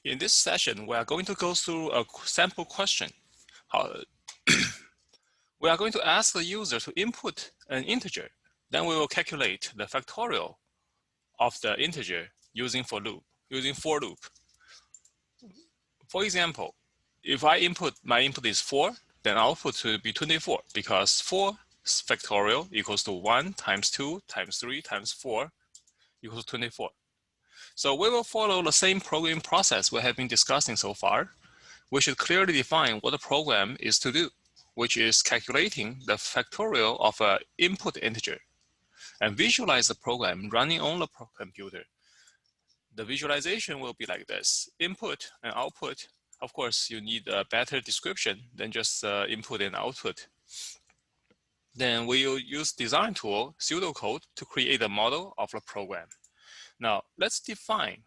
In this session, we are going to go through a sample question. We are going to ask the user to input an integer. Then we will calculate the factorial of the integer using for loop. For example, if my input is 4, then output will be 24 because 4 factorial equals to 1 times 2 times 3 times 4 equals to 24. So we will follow the same programming process we have been discussing so far. We should clearly define what the program is to do, which is calculating the factorial of an input integer, and visualize the program running on the computer. The visualization will be like this: input and output. Of course, you need a better description than just input and output. Then we will use design tool pseudocode to create a model of the program. Now, let's define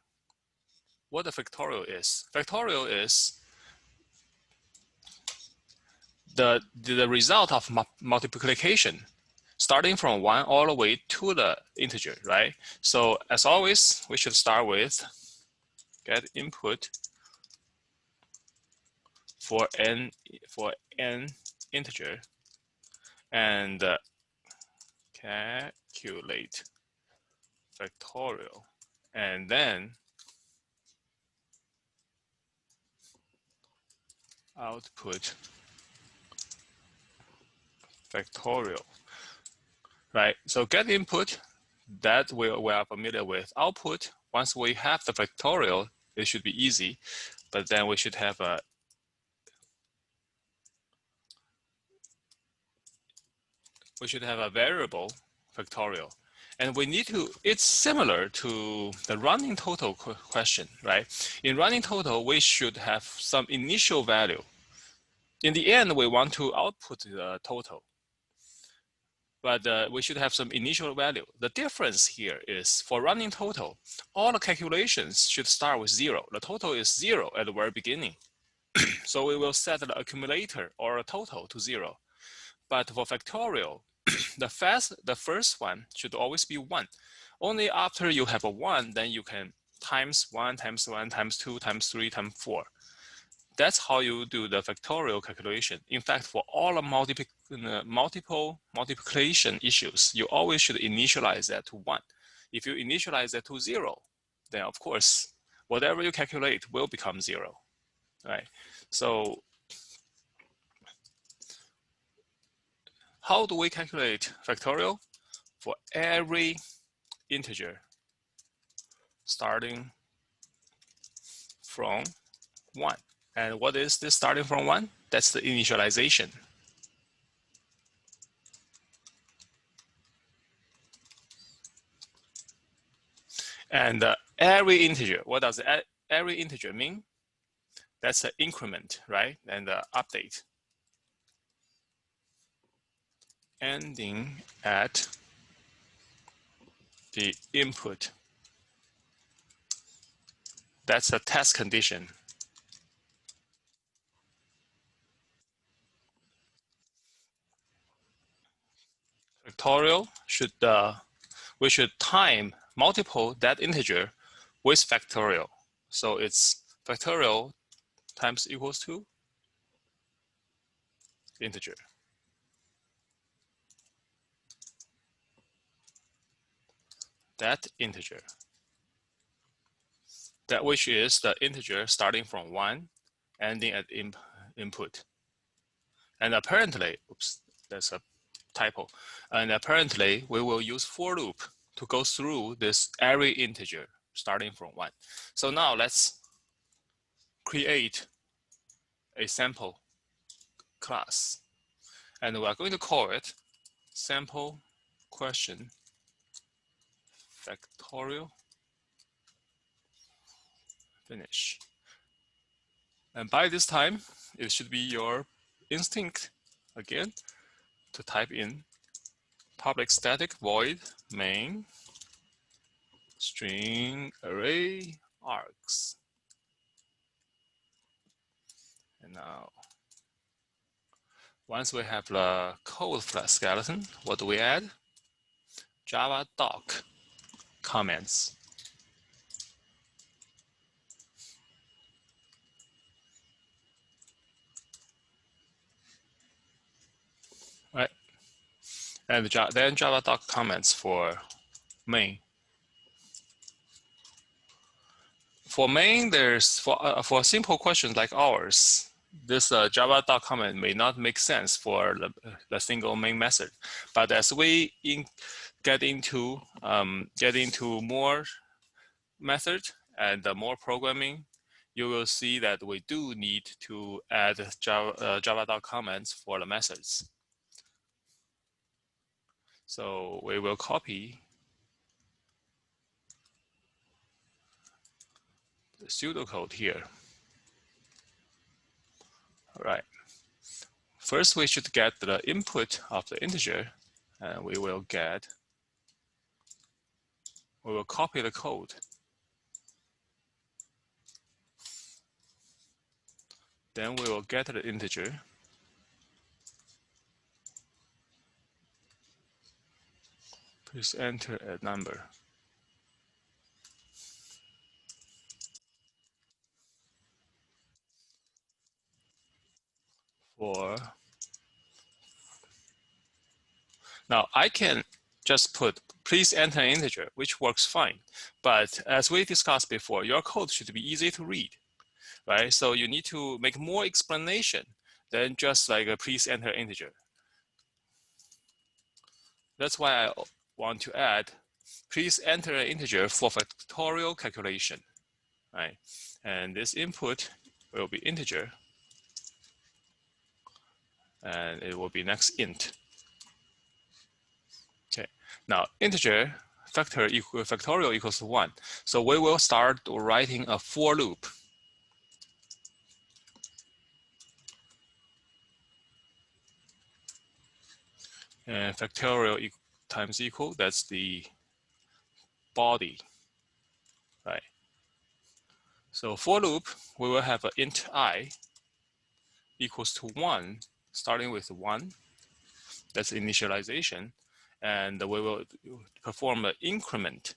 what the factorial is. Factorial is the result of multiplication, starting from 1 all the way to the integer, right? So as always, we should start with get input for n integer and calculate factorial, and then output factorial, right? So get input, that we are familiar with. Output, once we have the factorial, it should be easy, but then we should have a variable factorial. And we need to, it's similar to the running total question, right? In running total, we should have some initial value. In the end, we want to output the total, but we should have some initial value. The difference here is for running total, all the calculations should start with 0. The total is 0 at the very beginning. So we will set the accumulator or a total to 0. But for factorial, the first one should always be 1. Only after you have a 1, then you can times 1 times 1 times 2 times 3 times 4. That's how you do the factorial calculation. In fact, for all the multiple multiplication issues, you always should initialize that to 1. If you initialize that to 0, then of course, whatever you calculate will become 0, right? So how do we calculate factorial? For every integer starting from 1. And what is this starting from 1? That's the initialization. And every integer, what does every integer mean? That's an increment, right? And the update. Ending at the input. That's a test condition. Factorial should, we should time multiple that integer with factorial. So it's factorial times equals to integer. That integer. That which is the integer starting from 1, ending at input. And apparently, oops, that's a typo. And apparently, we will use for loop to go through this every integer starting from 1. So now let's create a sample class. And we are going to call it sample question factorial finish. And by this time, it should be your instinct again to type in public static void main string array args. And now, once we have the code flat skeleton, what do we add? Java doc comments. And then Java doc comments for main. For main, there's for simple questions like ours, this Java doc comment may not make sense for the single main method. But as we get into more method and more programming, you will see that we do need to add Java doc comments for the methods. So we will copy the pseudocode here. All right. First, we should get the input of the integer, and we will copy the code. Then we will get the integer. Please enter a number. Now I can just put please enter an integer, which works fine. But as we discussed before, your code should be easy to read, right? So you need to make more explanation than just like a please enter integer. That's why I want to add please enter an integer for factorial calculation, right? And this input will be integer, and it will be next int. Okay, now integer factorial equals 1. So we will start writing a for loop. And factorial times equal, that's the body, right? So for loop, we will have an int I equals to 1, starting with 1. That's initialization. And we will perform an increment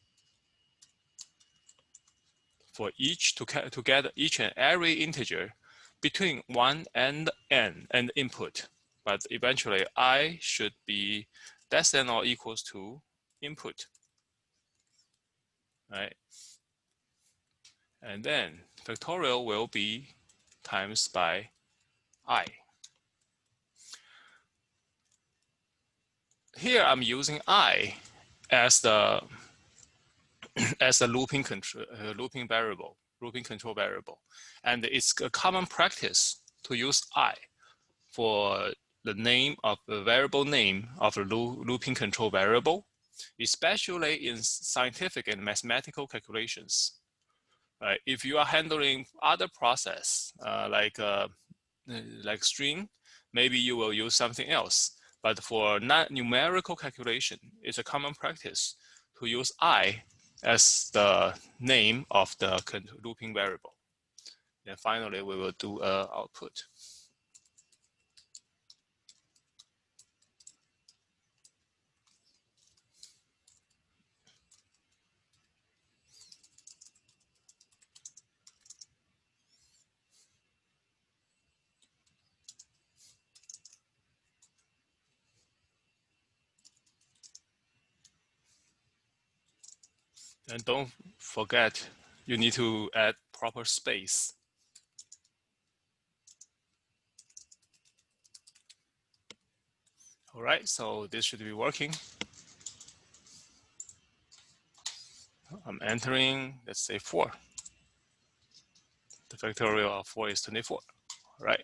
for each to get each and every integer between 1 and n and input. But eventually, I should be less than or equals to input, right? And then factorial will be times by I. Here I'm using I as the looping control variable, and it's a common practice to use I for the name of the variable name of the looping control variable, especially in scientific and mathematical calculations. If you are handling other process like string, maybe you will use something else. But for numerical calculation, it's a common practice to use I as the name of the looping variable. And finally, we will do output. And don't forget, you need to add proper space. All right, so this should be working. I'm entering, let's say 4. The factorial of 4 is 24, all right?